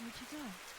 어디가?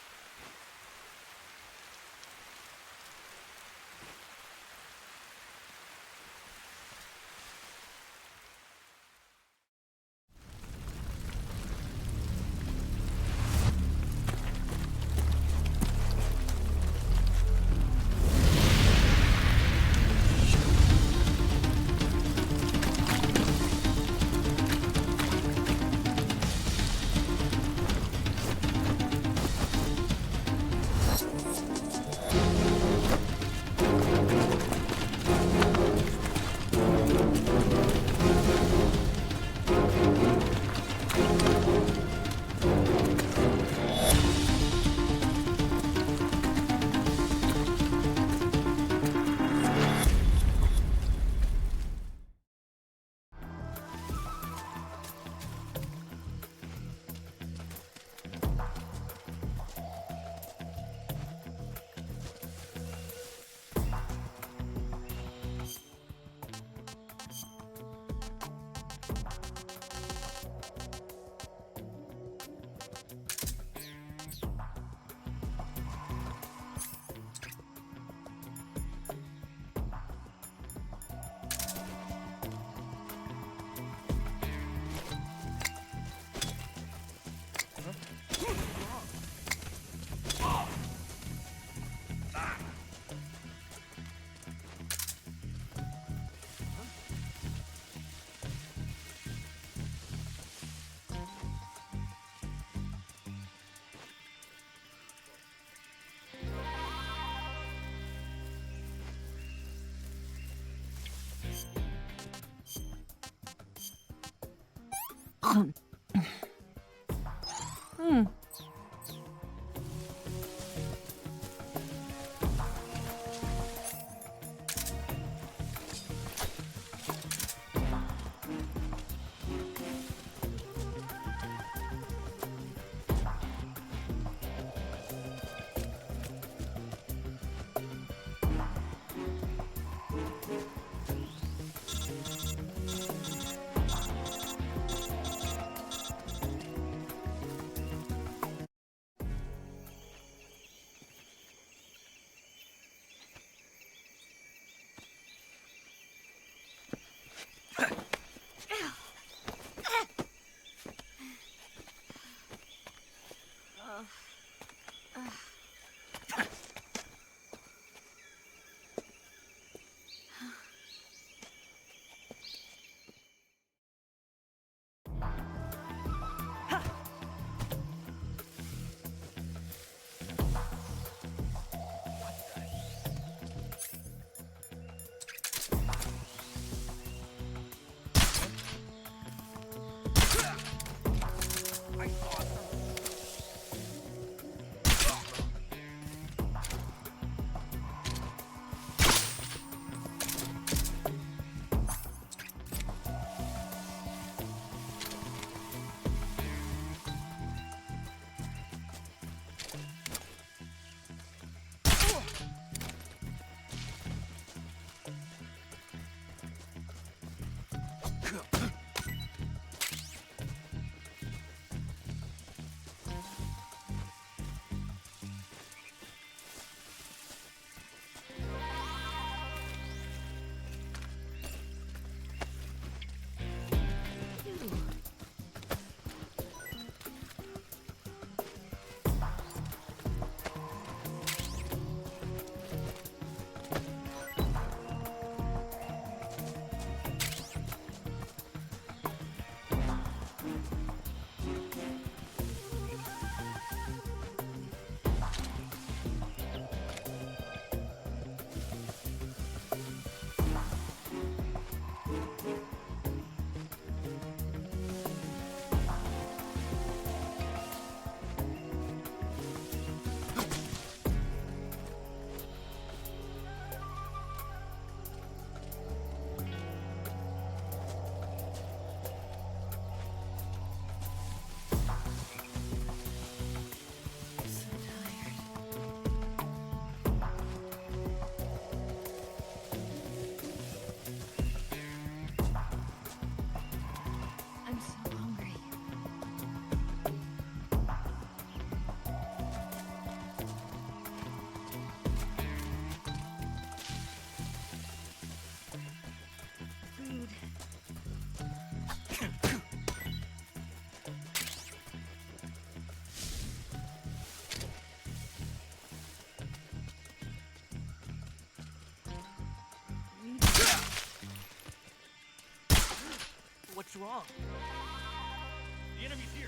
응. What's wrong? The enemy's here.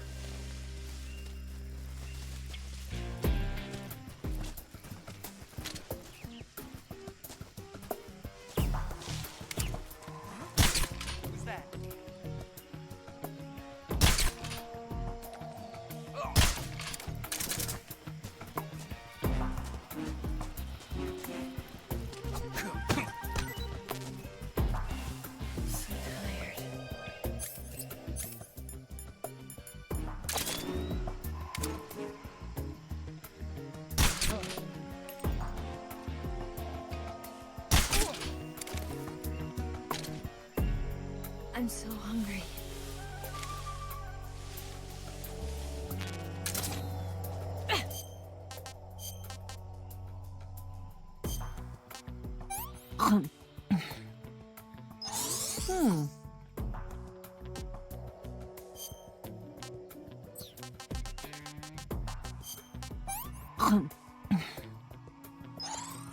Who's that? I'm so hungry.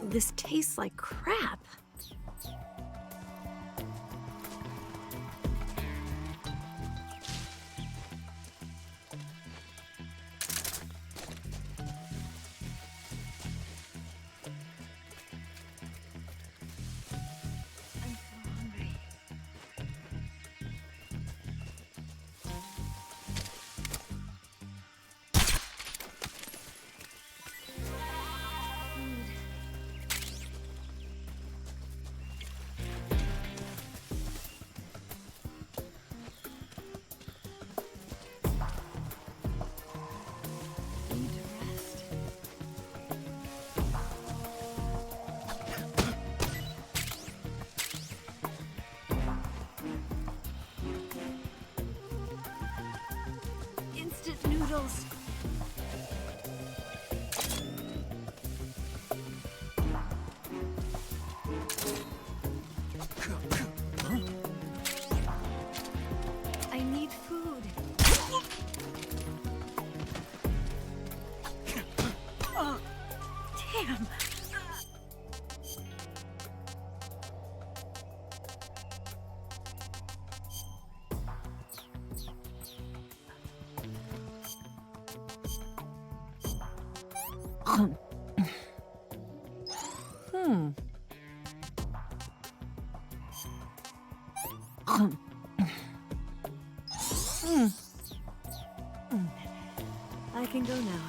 This tastes like crap. I'm so hungry. Need to rest. Instant noodles. I need food. Oh, damn. I can go now.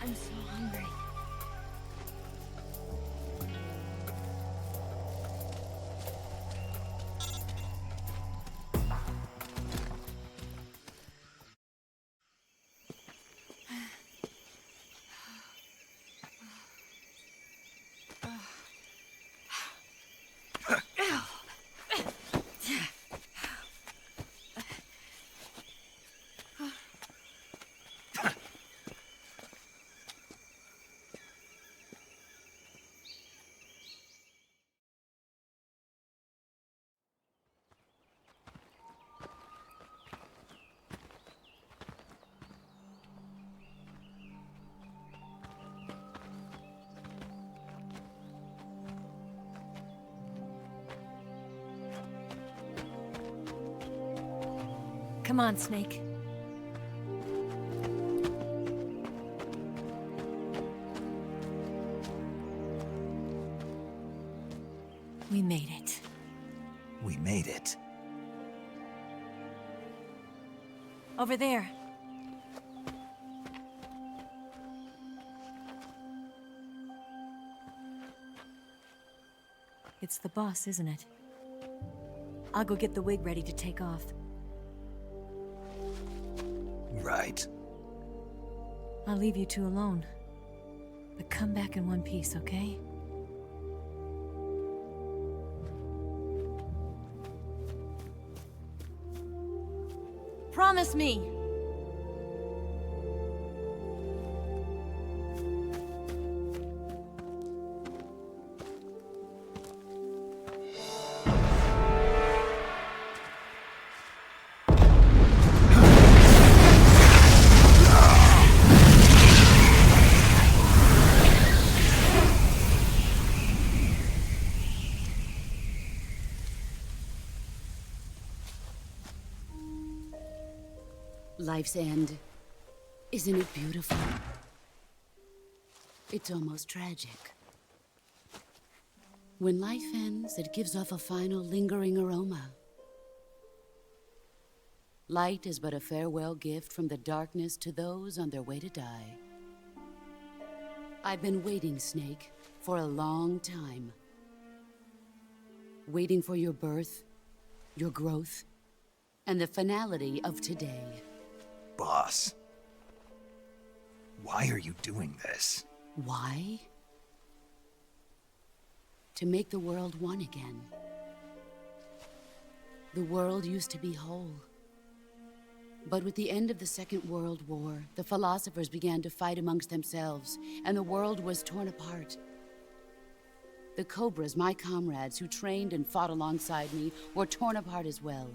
I'm so hungry. Come on, Snake. We made it. We made it. Over there. It's the boss, isn't it? I'll go get the wig ready to take off. Right. I'll leave you two alone. But come back in one piece, okay? Promise me! Life's end. Isn't it beautiful? It's almost tragic. When life ends, it gives off a final lingering aroma. Light is but a farewell gift from the darkness to those on their way to die. I've been waiting, Snake, for a long time. Waiting for your birth, your growth, and the finality of today. Boss. Why are you doing this? Why? To make the world one again. The world used to be whole. But with the end of the Second World War, the philosophers began to fight amongst themselves, and the world was torn apart. The Cobras, my comrades who trained and fought alongside me, were torn apart as well.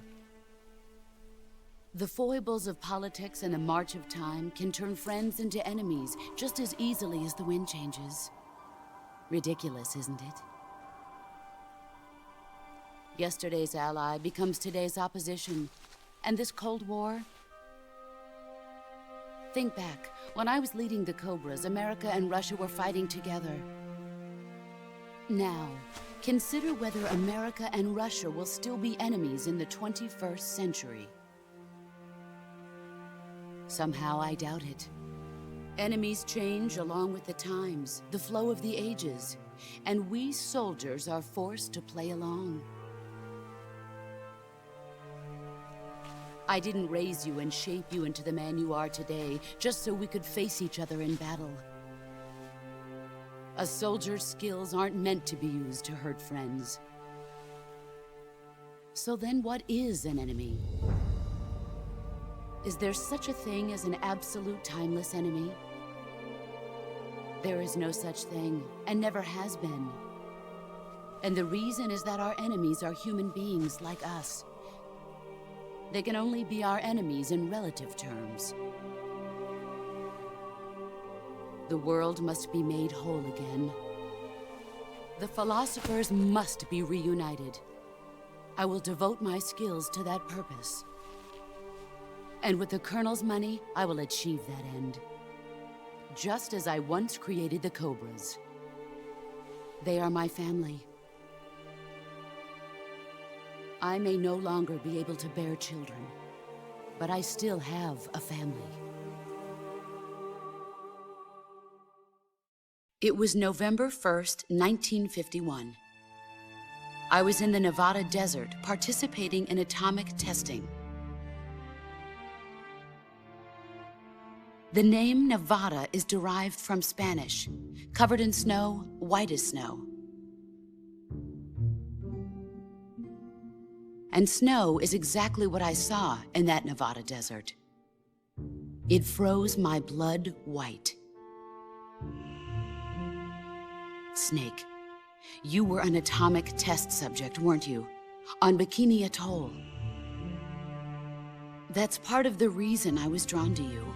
The foibles of politics and the march of time can turn friends into enemies just as easily as the wind changes. Ridiculous, isn't it? Yesterday's ally becomes today's opposition. And this Cold War? Think back. When I was leading the Cobras, America and Russia were fighting together. Now, consider whether America and Russia will still be enemies in the 21st century. Somehow I doubt it. Enemies change along with the times, the flow of the ages, and we soldiers are forced to play along. I didn't raise you and shape you into the man you are today just so we could face each other in battle. A soldier's skills aren't meant to be used to hurt friends. So then what is an enemy? Is there such a thing as an absolute timeless enemy? There is no such thing, and never has been. And the reason is that our enemies are human beings like us. They can only be our enemies in relative terms. The world must be made whole again. The philosophers must be reunited. I will devote my skills to that purpose. And with the Colonel's money, I will achieve that end. Just as I once created the Cobras. They are my family. I may no longer be able to bear children, but I still have a family. It was November 1st, 1951. I was in the Nevada desert participating in atomic testing. The name Nevada is derived from Spanish, covered in snow, white as snow. And snow is exactly what I saw in that Nevada desert. It froze my blood white. Snake, you were an atomic test subject, weren't you? On Bikini Atoll. That's part of the reason I was drawn to you.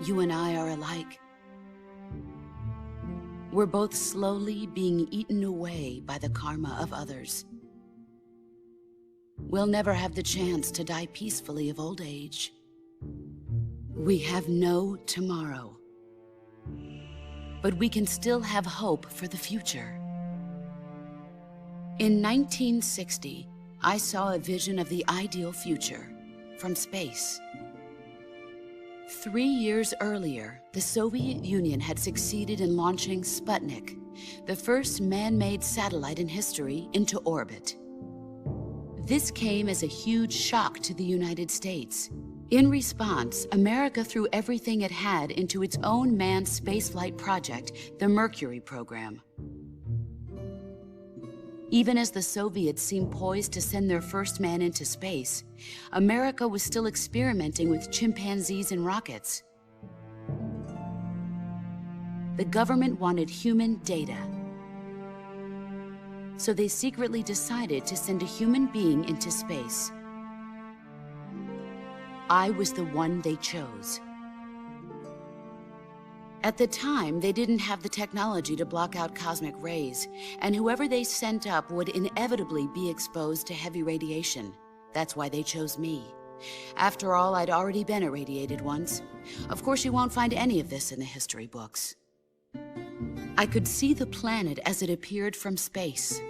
You and I are alike. We're both slowly being eaten away by the karma of others. We'll never have the chance to die peacefully of old age. We have no tomorrow. But we can still have hope for the future. In 1960, I saw a vision of the ideal future from space. 3 years earlier, the Soviet Union had succeeded in launching Sputnik, the first man-made satellite in history, into orbit. This came as a huge shock to the United States. In response, America threw everything it had into its own manned spaceflight project, the Mercury program. Even as the Soviets seemed poised to send their first man into space, America was still experimenting with chimpanzees and rockets. The government wanted human data, so they secretly decided to send a human being into space. I was the one they chose. At the time, they didn't have the technology to block out cosmic rays, and whoever they sent up would inevitably be exposed to heavy radiation. That's why they chose me. After all, I'd already been irradiated once. Of course, you won't find any of this in the history books. I could see the planet as it appeared from space.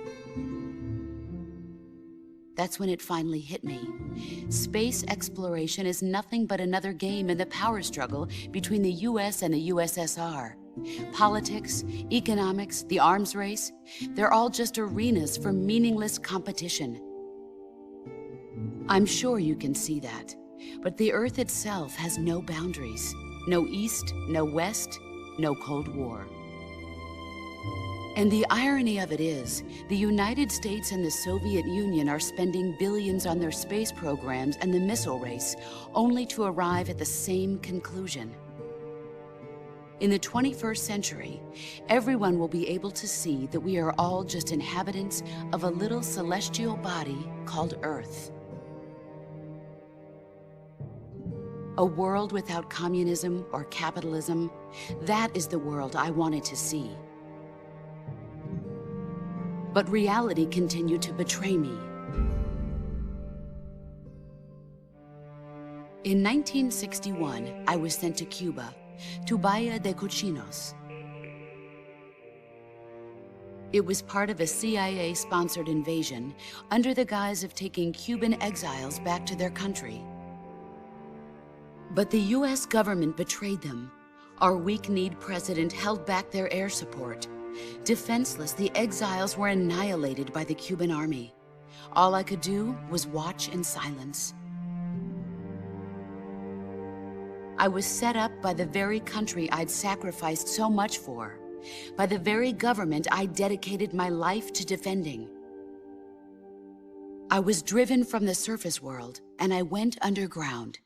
That's when it finally hit me. Space exploration is nothing but another game in the power struggle between the US and the USSR. Politics, economics, the arms race, they're all just arenas for meaningless competition. I'm sure you can see that, but the Earth itself has no boundaries. No East, no West, no Cold War. And the irony of it is, the United States and the Soviet Union are spending billions on their space programs and the missile race, only to arrive at the same conclusion. In the 21st century, everyone will be able to see that we are all just inhabitants of a little celestial body called Earth. A world without communism or capitalism, that is the world I wanted to see. But reality continued to betray me. In 1961, I was sent to Cuba, to Bahia de Cochinos. It was part of a CIA-sponsored invasion under the guise of taking Cuban exiles back to their country. But the US government betrayed them. Our weak-kneed president held back their air support. Defenseless, the exiles were annihilated by the Cuban army. All I could do was watch in silence. I was set up by the very country I'd sacrificed so much for, by the very government I dedicated my life to defending. I was driven from the surface world, and I went underground.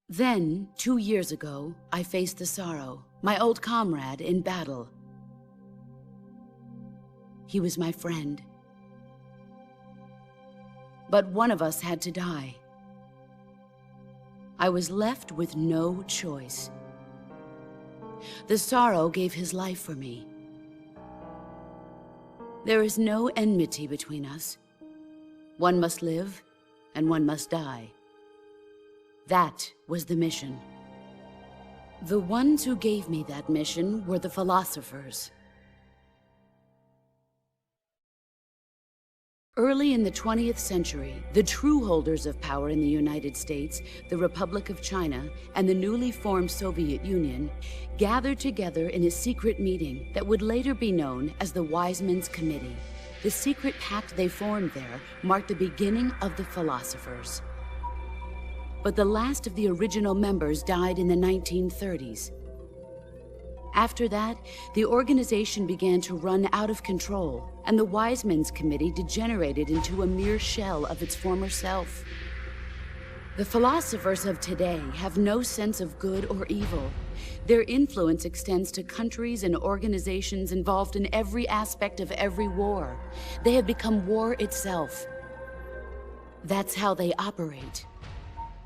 Then, 2 years ago, I faced the sorrow, my old comrade in battle. He was my friend. But one of us had to die. I was left with no choice. The sorrow gave his life for me. There is no enmity between us. One must live, and one must die. That was the mission. The ones who gave me that mission were the philosophers. Early in the 20th century, the true holders of power in the United States, the Republic of China, and the newly formed Soviet Union gathered together in a secret meeting that would later be known as the Wise Men's Committee. The secret pact they formed there marked the beginning of the philosophers. But the last of the original members died in the 1930s. After that, the organization began to run out of control, and the Wise Men's Committee degenerated into a mere shell of its former self. The philosophers of today have no sense of good or evil. Their influence extends to countries and organizations involved in every aspect of every war. They have become war itself. That's how they operate.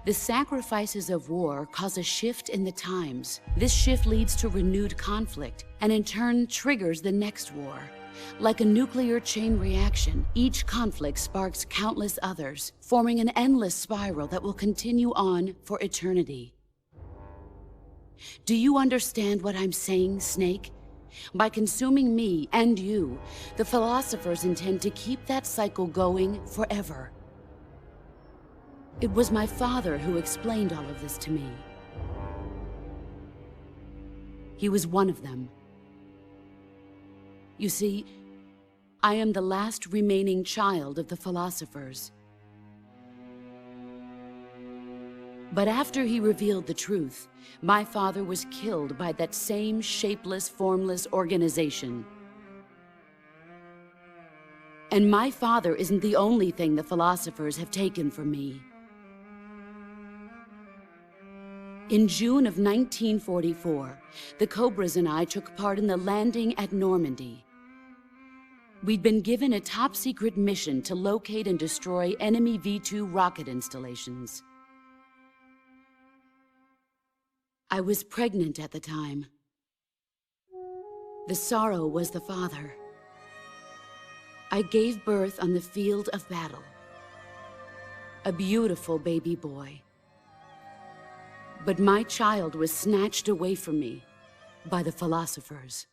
The sacrifices of war cause a shift in the times. This shift leads to renewed conflict, and in turn triggers the next war. Like a nuclear chain reaction, each conflict sparks countless others, forming an endless spiral that will continue on for eternity. Do you understand what I'm saying, Snake? By consuming me and you, the philosophers intend to keep that cycle going forever. It was my father who explained all of this to me. He was one of them. You see, I am the last remaining child of the philosophers. But after he revealed the truth, my father was killed by that same shapeless, formless organization. And my father isn't the only thing the philosophers have taken from me. In June of 1944, the Cobras and I took part in the landing at Normandy. We'd been given a top-secret mission to locate and destroy enemy V-2 rocket installations. I was pregnant at the time. The sorrow was the father. I gave birth on the field of battle. A beautiful baby boy. But my child was snatched away from me by the philosophers.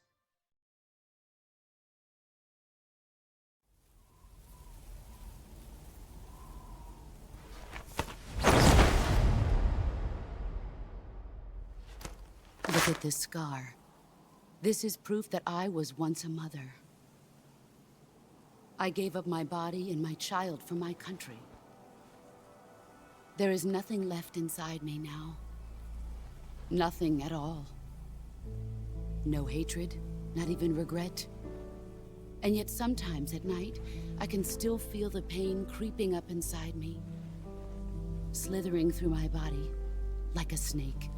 Look at this scar. This is proof that I was once a mother. I gave up my body and my child for my country. There is nothing left inside me now. Nothing at all. No hatred, not even regret. And yet sometimes at night, I can still feel the pain creeping up inside me, slithering through my body like a snake.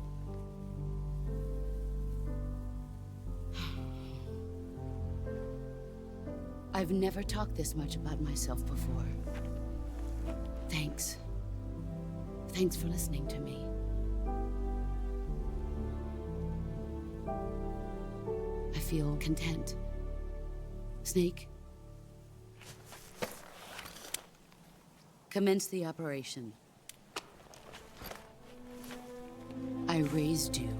I've never talked this much about myself before. Thanks. Thanks for listening to me. I feel content. Snake? Commence the operation. I raised you.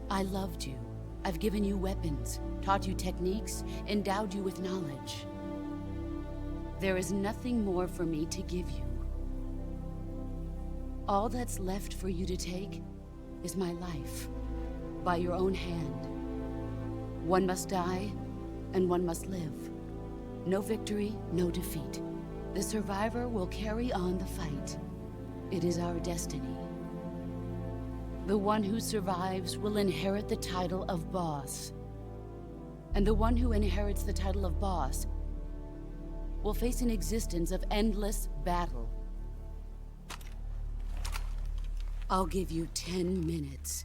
I loved you. I've given you weapons, taught you techniques, endowed you with knowledge. There is nothing more for me to give you. All that's left for you to take is my life, by your own hand. One must die, and one must live. No victory, no defeat. The survivor will carry on the fight. It is our destiny. The one who survives will inherit the title of boss. And the one who inherits the title of boss will face an existence of endless battle. I'll give you 10 minutes.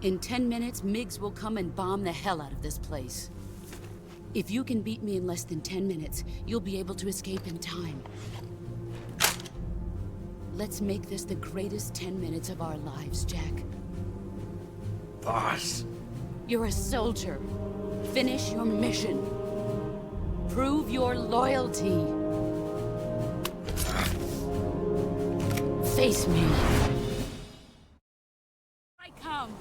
In 10 minutes, MiGs will come and bomb the hell out of this place. If you can beat me in less than 10 minutes, you'll be able to escape in time. Let's make this the greatest 10 minutes of our lives, Jack. Boss. You're a soldier. Finish your mission. Prove your loyalty. Face me. I come.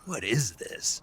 What is this?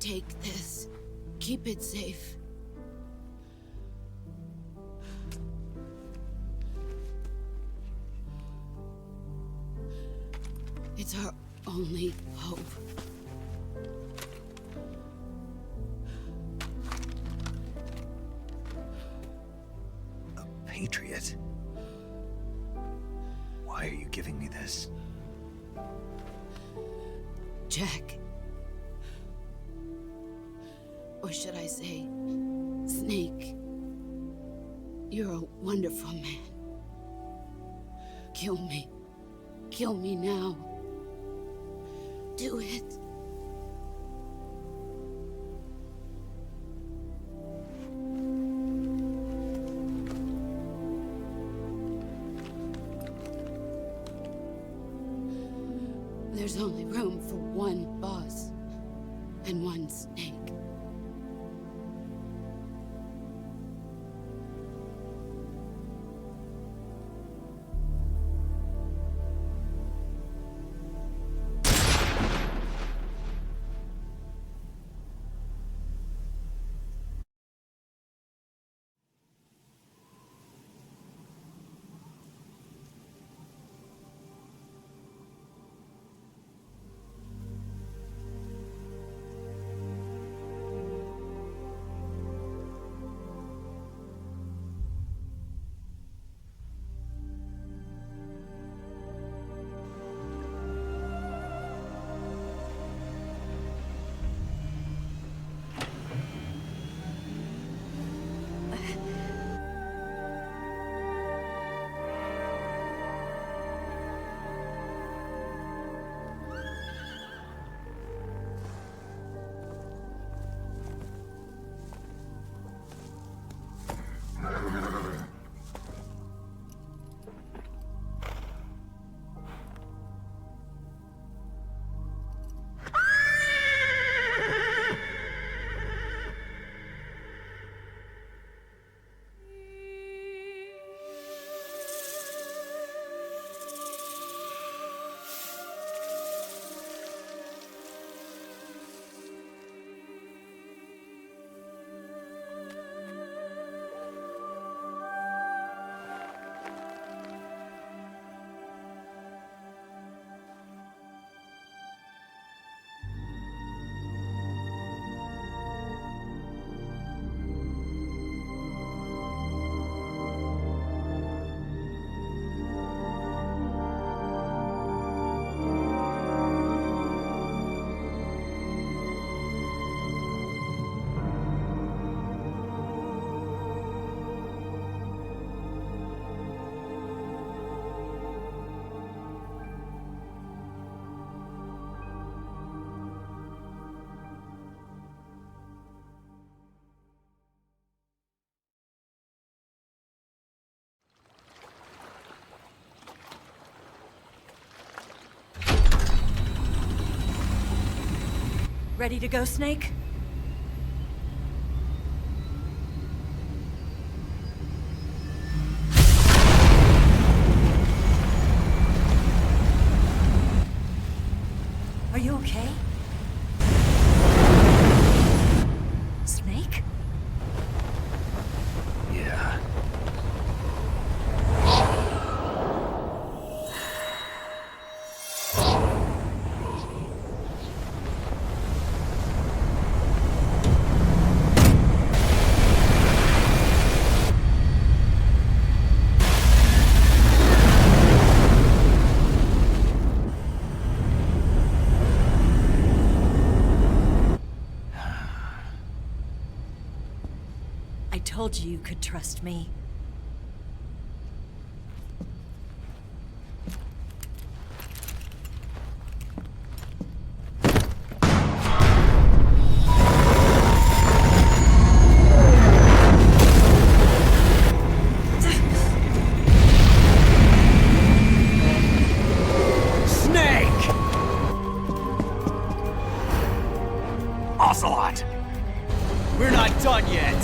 Take this. Keep it safe. It's our only hope. A patriot? Why are you giving me this? Jack. Or should I say, Snake. You're a wonderful man. Kill me. Kill me now. Do it. There's only room for one boss and one Snake. Ready to go, Snake? Are you okay? Snake? Yeah. I told you you could trust me. Ocelot! We're not done yet!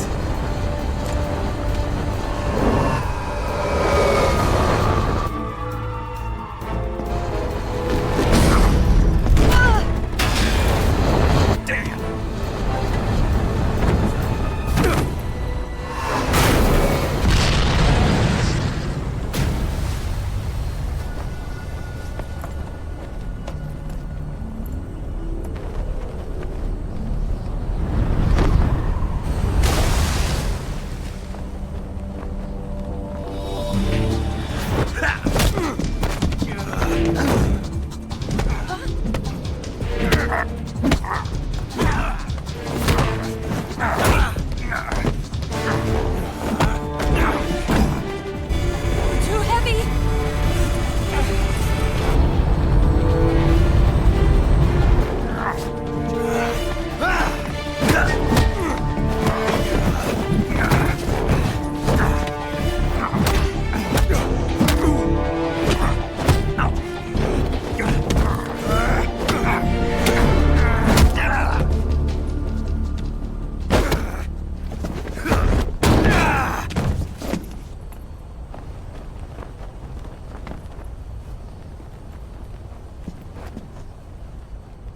Damn! Too heavy!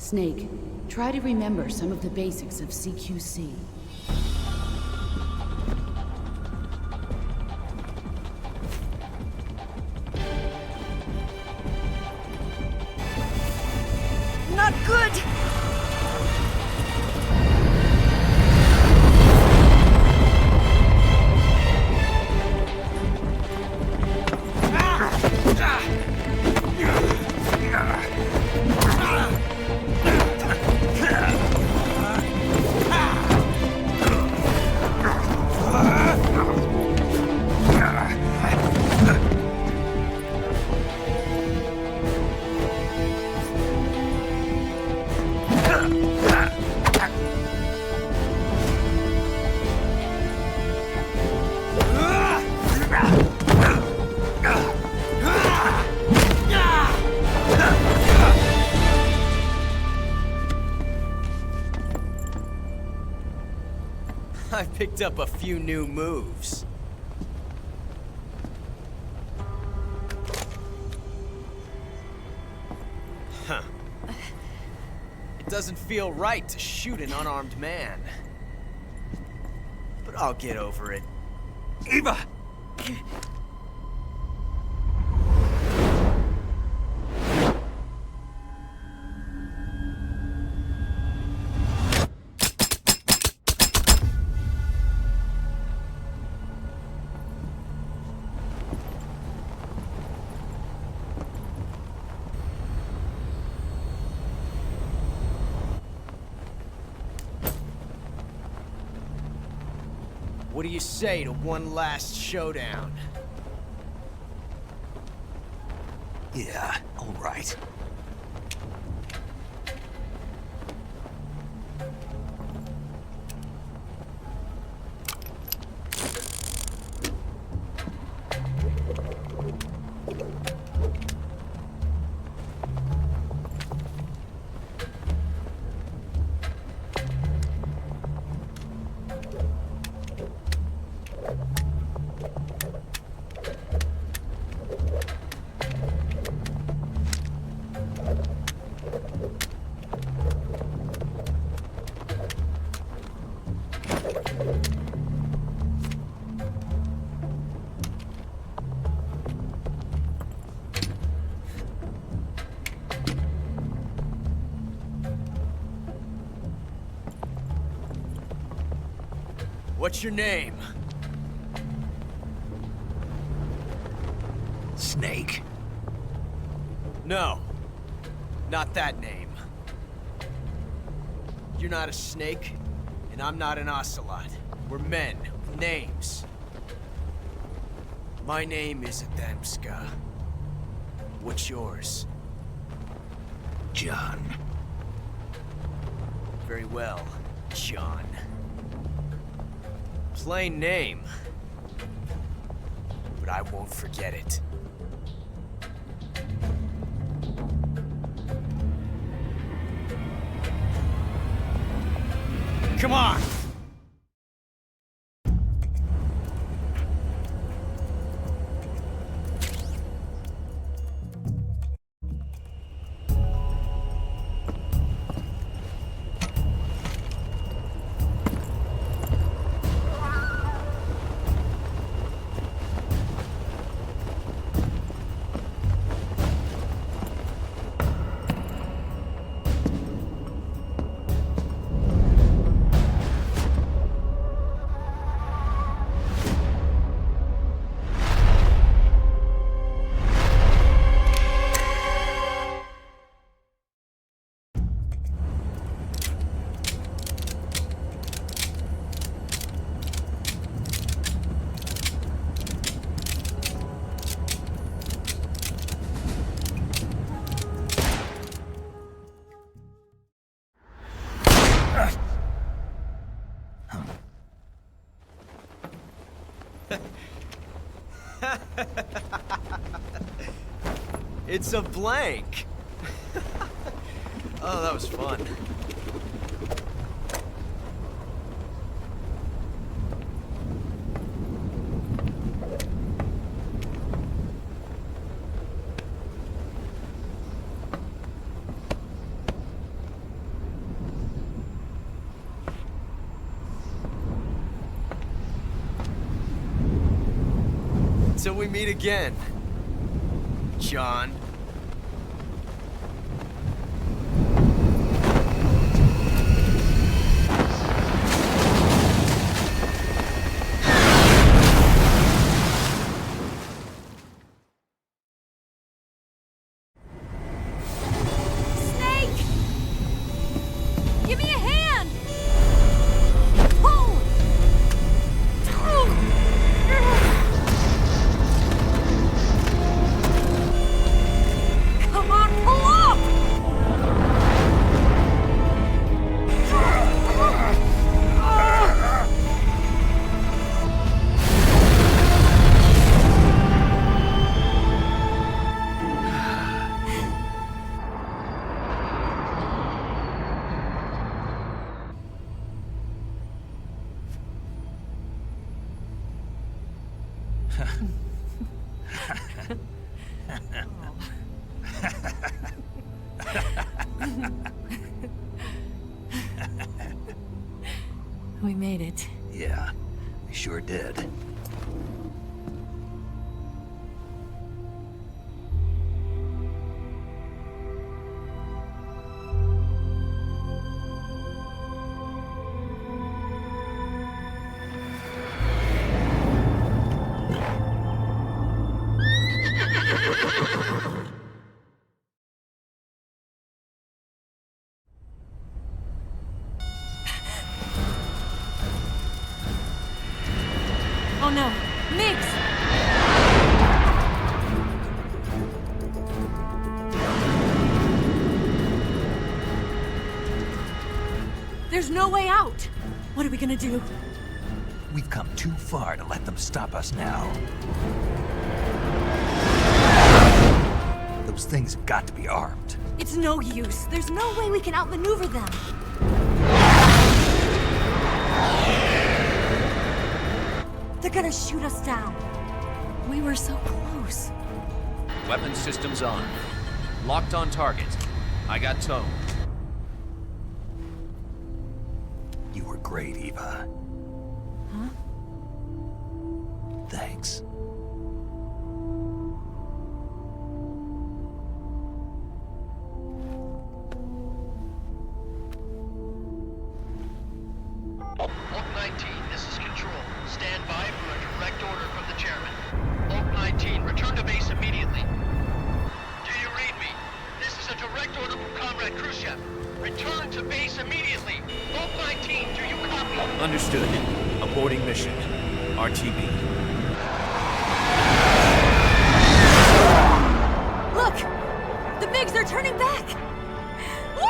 Snake, try to remember some of the basics of CQC. Not good! I picked up a few new moves. Huh. It doesn't feel right to shoot an unarmed man. But I'll get over it. Eva! What do you say to one last showdown? Yeah, all right. What's your name? Snake. No. Not that name. You're not a snake, And I'm not an ocelot. We're men with names. My name is Adamska. What's yours? John. Very well, John. Plain name. But I won't forget it. Come on! It's a blank. Oh, that was fun. Until we meet again, John. Snake! Give me a hand! Pull! Come on, pull up! We made it. Yeah, we sure did. Oh no, Mix! There's no way out! What are we gonna do? We've come too far to let them stop us now. Those things have got to be armed. It's no use. There's no way we can outmaneuver them. They're gonna shoot us down. We were so close. Weapon systems on. Locked on target. I got towed. You were great, Eva. Huh? Thanks. Oak 19, this is Control. Stand by for a direct order from the chairman. Oak 19, return to base immediately. Do you read me? This is a direct order from Comrade Khrushchev. Return to base immediately. Oak 19, do you copy? Understood. Aborting mission. RTB. Look! The MiGs are turning back! Woo!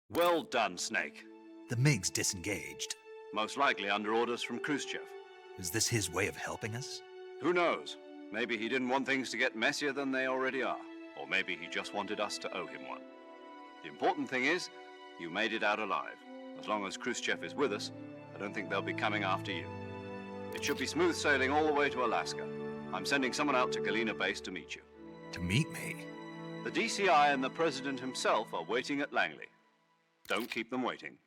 Well done, Snake. The MiG's disengaged. Most likely under orders from Khrushchev. Is this his way of helping us? Who knows? Maybe he didn't want things to get messier than they already are. Or maybe he just wanted us to owe him one. The important thing is, you made it out alive. As long as Khrushchev is with us, I don't think they'll be coming after you. It should be smooth sailing all the way to Alaska. I'm sending someone out to Galena Base to meet you. To meet me? The DCI and the President himself are waiting at Langley. Don't keep them waiting.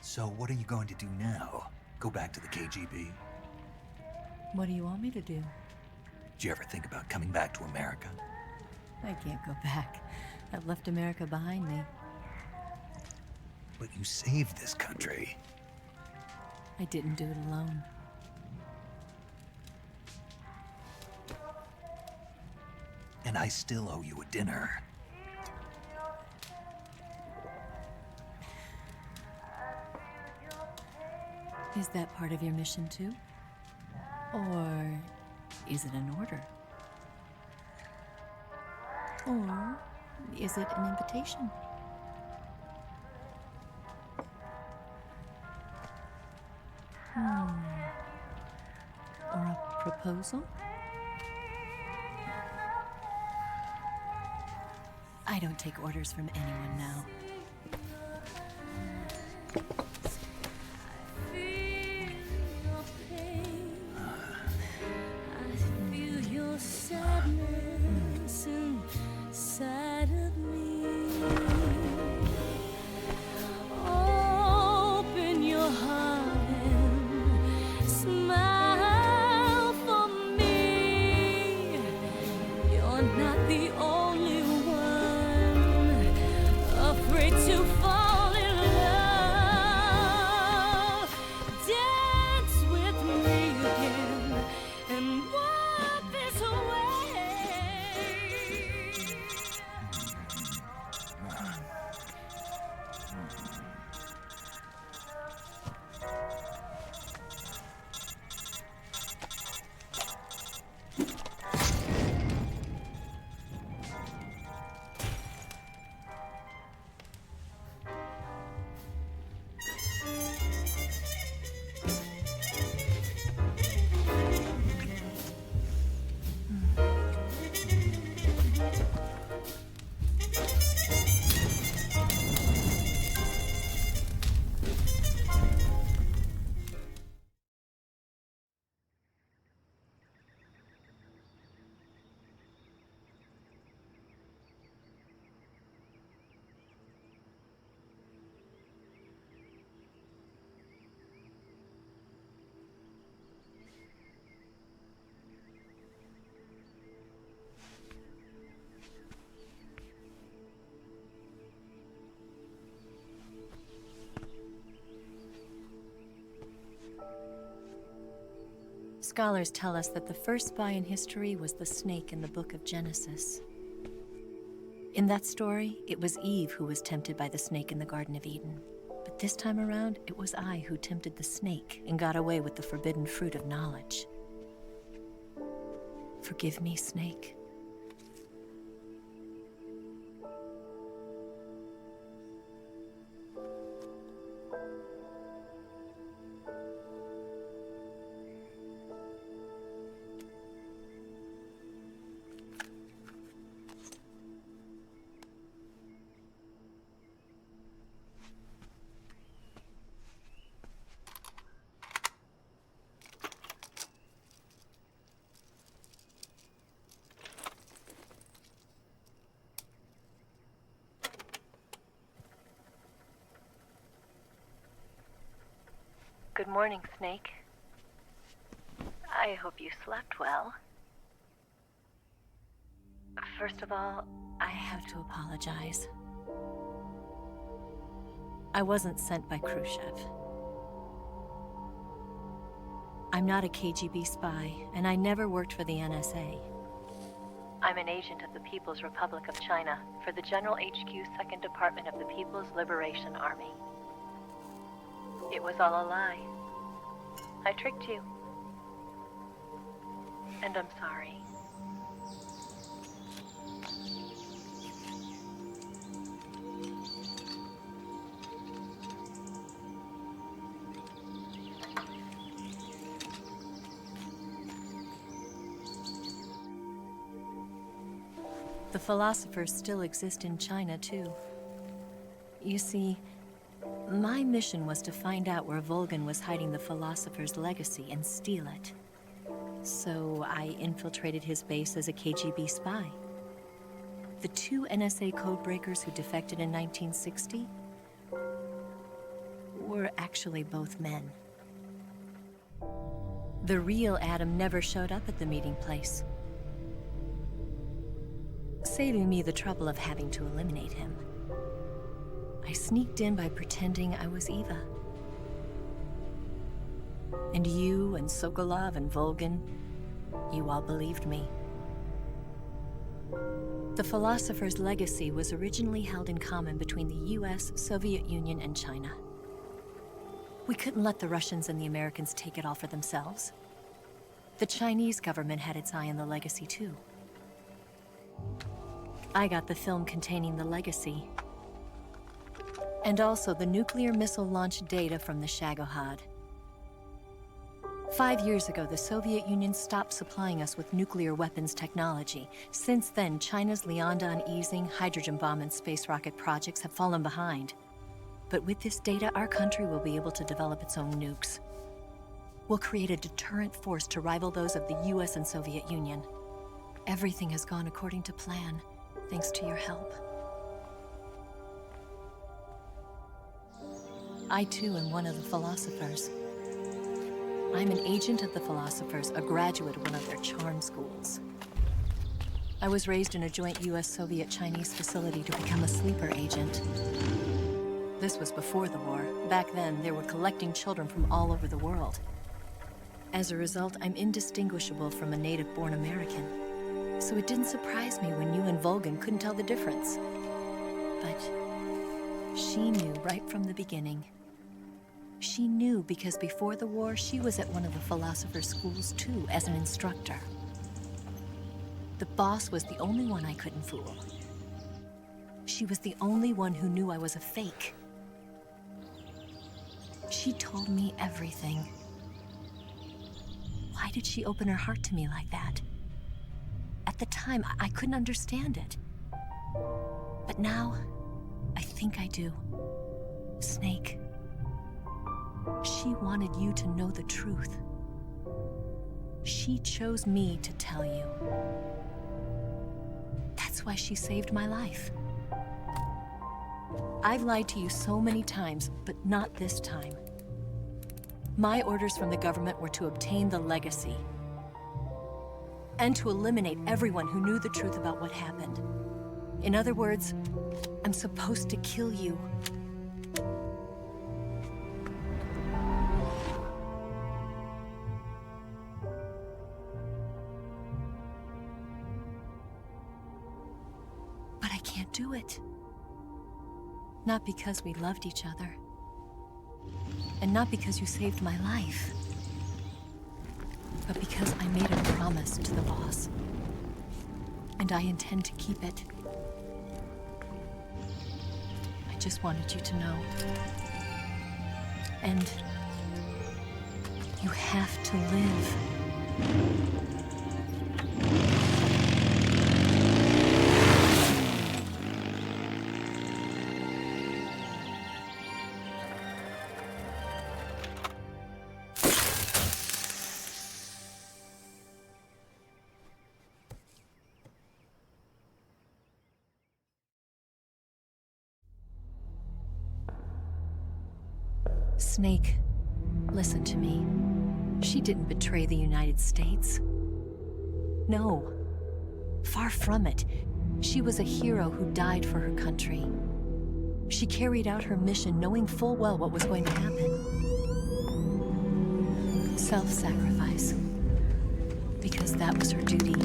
So what are you going to do now? Go back to the KGB? What do you want me to do? Did you ever think about coming back to America? I can't go back. I've left America behind me. But you saved this country. I didn't do it alone. And I still owe you a dinner. Is that part of your mission too? Or is it an order? Or is it an invitation? Or a proposal? I don't take orders from anyone now. Scholars tell us that the first spy in history was the snake in the book of Genesis. In that story, it was Eve who was tempted by the snake in the Garden of Eden. But this time around, it was I who tempted the snake and got away with the forbidden fruit of knowledge. Forgive me, Snake. Good morning, Snake. I hope you slept well. First of all, I have to apologize. I wasn't sent by Khrushchev. I'm not a KGB spy, and I never worked for the NSA. I'm an agent of the People's Republic of China for the General HQ 2nd Department of the People's Liberation Army. It was all a lie. I tricked you. And I'm sorry. The philosophers still exist in China, too. You see, my mission was to find out where Volgin was hiding the philosopher's legacy and steal it. So I infiltrated his base as a KGB spy. The 2 NSA codebreakers who defected in 1960 were actually both men. The real Adam never showed up at the meeting place, saving me the trouble of having to eliminate him. I sneaked in by pretending I was Eva. And you and Sokolov and Volgin, you all believed me. The philosopher's legacy was originally held in common between the US, Soviet Union, and China. We couldn't let the Russians and the Americans take it all for themselves. The Chinese government had its eye on the legacy, too. I got the film containing the legacy, and also the nuclear missile launch data from the Shagohod. 5 years ago, the Soviet Union stopped supplying us with nuclear weapons technology. Since then, China's Liaodong easing, hydrogen bomb, and space rocket projects have fallen behind. But with this data, our country will be able to develop its own nukes. We'll create a deterrent force to rival those of the US and Soviet Union. Everything has gone according to plan, thanks to your help. I too am one of the philosophers. I'm an agent of the philosophers, a graduate of one of their charm schools. I was raised in a joint US-Soviet-Chinese facility to become a sleeper agent. This was before the war. Back then, they were collecting children from all over the world. As a result, I'm indistinguishable from a native-born American. So it didn't surprise me when you and Volgin couldn't tell the difference. But she knew right from the beginning. She knew because before the war, she was at one of the philosopher's schools too, as an instructor. The boss was the only one I couldn't fool. She was the only one who knew I was a fake. She told me everything. Why did she open her heart to me like that? At the time, I couldn't understand it. But now, I think I do. Snake. She wanted you to know the truth. She chose me to tell you. That's why she saved my life. I've lied to you so many times, but not this time. My orders from the government were to obtain the legacy and to eliminate everyone who knew the truth about what happened. In other words, I'm supposed to kill you. But I can't do it. Not because we loved each other. And not because you saved my life. But because I made a promise to the boss. And I intend to keep it. I just wanted you to know. And you have to live. Snake, Listen to me. She didn't betray the United States. No. Far from it. She was a hero who died for her country. She carried out her mission knowing full well what was going to happen. Self-sacrifice. Because that was her duty.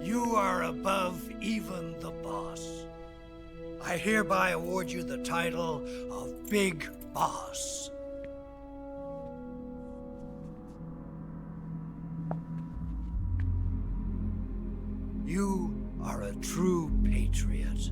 You are above even the boss. I hereby award you the title of Big Boss. You are a true patriot.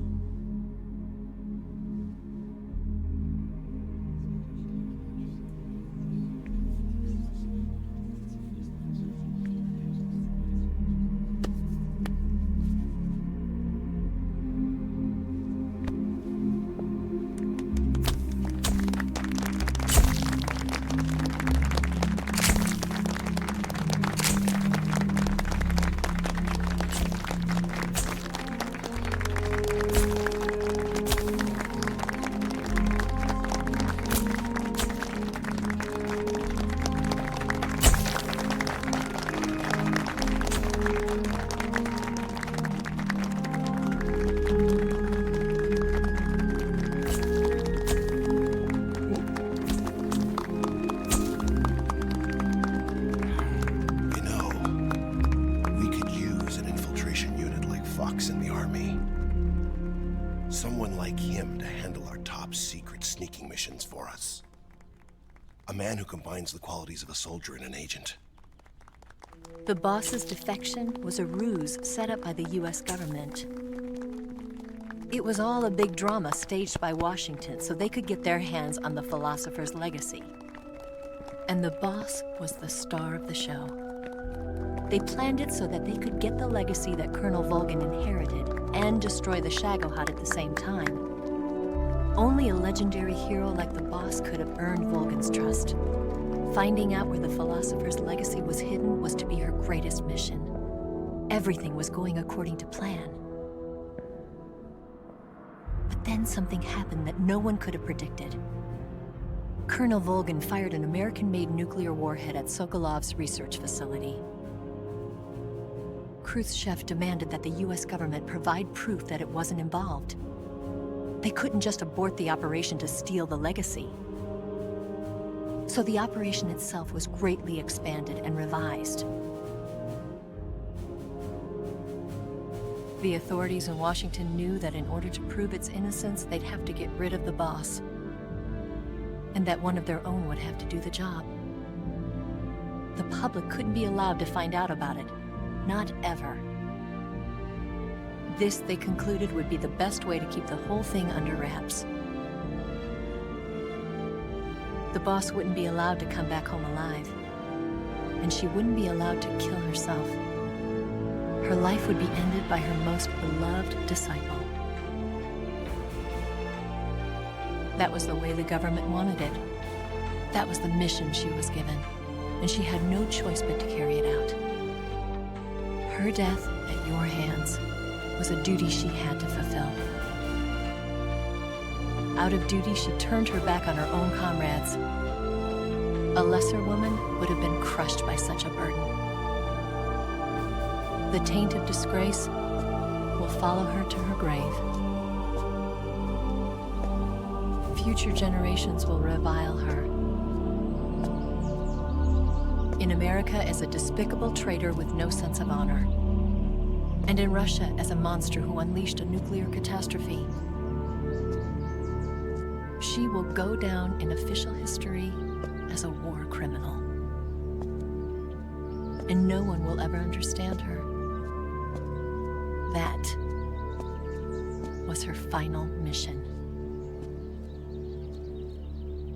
In the army. Someone like him to handle our top secret sneaking missions for us. A man who combines the qualities of a soldier and an agent. The boss's defection was a ruse set up by the US government. It was all a big drama staged by Washington so they could get their hands on the philosopher's legacy. And the boss was the star of the show. They planned it so that they could get the legacy that Colonel Volgin inherited and destroy the Shagohod at the same time. Only a legendary hero like the boss could have earned Volgin's trust. Finding out where the philosopher's legacy was hidden was to be her greatest mission. Everything was going according to plan. But then something happened that no one could have predicted. Colonel Volgin fired an American-made nuclear warhead at Sokolov's research facility. Khrushchev demanded that the US government provide proof that it wasn't involved. They couldn't just abort the operation to steal the legacy. So the operation itself was greatly expanded and revised. The authorities in Washington knew that in order to prove its innocence, they'd have to get rid of the boss, and that one of their own would have to do the job. The public couldn't be allowed to find out about it. Not ever. This, they concluded, would be the best way to keep the whole thing under wraps. The boss wouldn't be allowed to come back home alive, and she wouldn't be allowed to kill herself. Her life would be ended by her most beloved disciple. That was the way the government wanted it. That was the mission she was given, and she had no choice but to carry it out. Her death at your hands was a duty she had to fulfill. Out of duty, she turned her back on her own comrades. A lesser woman would have been crushed by such a burden. The taint of disgrace will follow her to her grave. Future generations will revile her. In America as a despicable traitor with no sense of honor. And in Russia as a monster who unleashed a nuclear catastrophe. She will go down in official history as a war criminal. And no one will ever understand her. That was her final mission.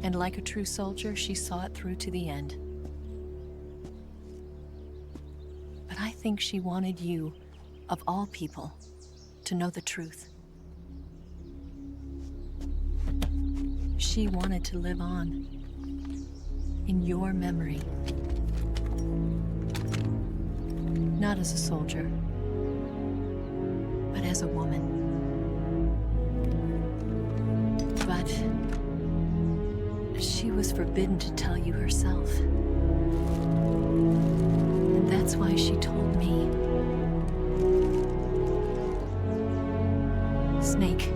And like a true soldier, she saw it through to the end. But I think she wanted you of all people, to know the truth. She wanted to live on, in your memory. Not as a soldier, but as a woman. But she was forbidden to tell you herself. And that's why she told me. Snake,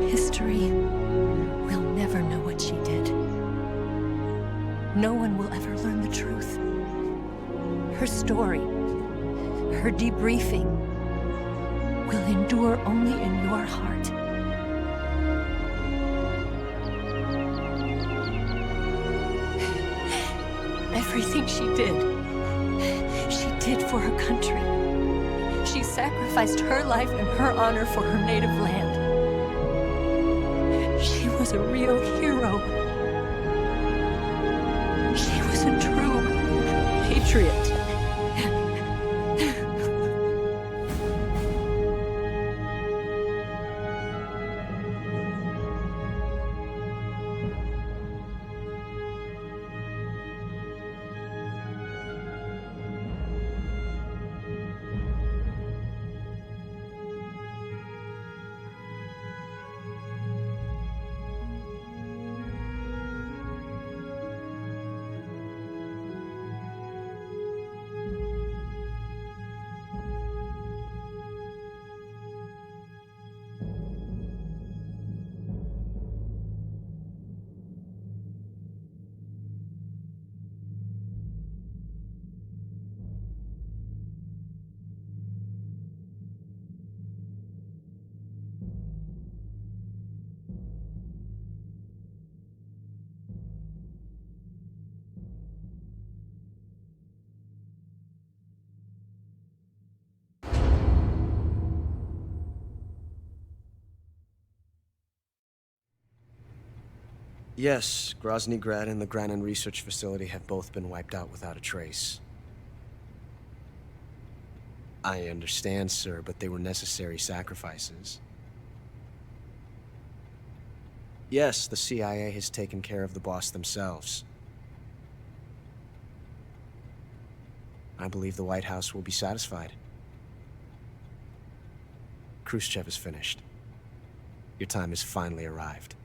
history will never know what she did. No one will ever learn the truth. Her story, her debriefing, will endure only in your heart. Everything she did for her country. She sacrificed her life and her honor for her native land. She was a real hero. She was a true patriot. Yes, Grozny Grad and the Granin Research Facility have both been wiped out without a trace. I understand, sir, but they were necessary sacrifices. Yes, the CIA has taken care of the boss themselves. I believe the White House will be satisfied. Khrushchev is finished. Your time has finally arrived.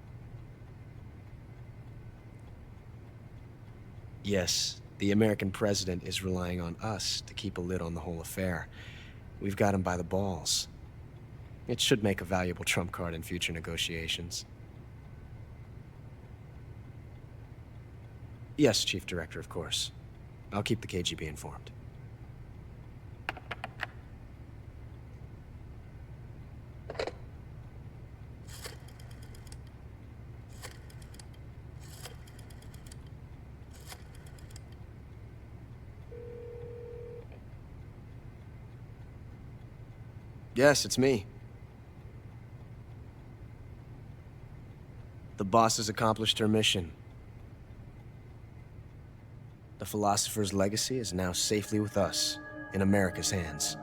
Yes, the American president is relying on us to keep a lid on the whole affair. We've got him by the balls. It should make a valuable trump card in future negotiations. Yes, Chief Director, of course. I'll keep the KGB informed. Yes, it's me. The boss has accomplished her mission. The philosopher's legacy is now safely with us, in America's hands.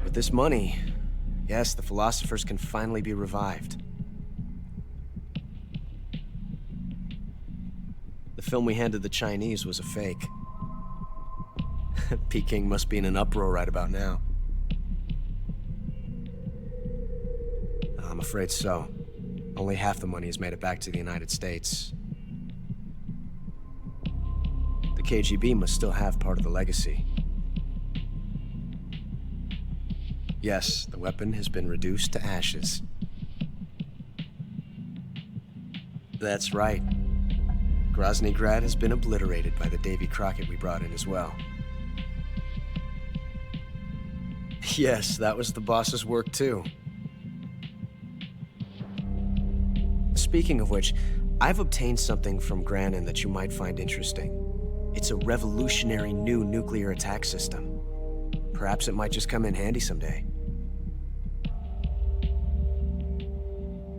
With this money, yes, the philosophers can finally be revived. The film we handed the Chinese was a fake. Peking must be in an uproar right about now. I'm afraid so. Only half the money has made it back to the United States. The KGB must still have part of the legacy. Yes, the weapon has been reduced to ashes. That's right. Grozny Grad has been obliterated by the Davy Crockett we brought in as well. Yes, that was the boss's work too. Speaking of which, I've obtained something from Granin that you might find interesting. It's a revolutionary new nuclear attack system. Perhaps it might just come in handy someday.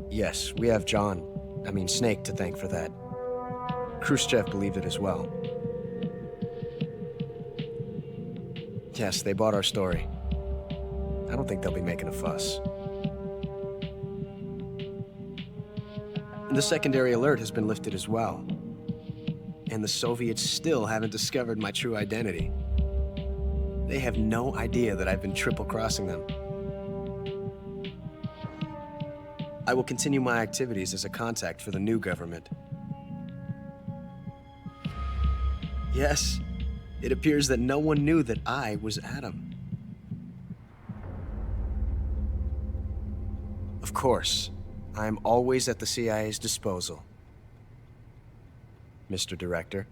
Yes, we have Snake to thank for that. Khrushchev believed it as well. Yes, they bought our story. I don't think they'll be making a fuss. The secondary alert has been lifted as well. And the Soviets still haven't discovered my true identity. They have no idea that I've been triple-crossing them. I will continue my activities as a contact for the new government. Yes, it appears that no one knew that I was Adam. Of course, I am always at the CIA's disposal, Mr. Director.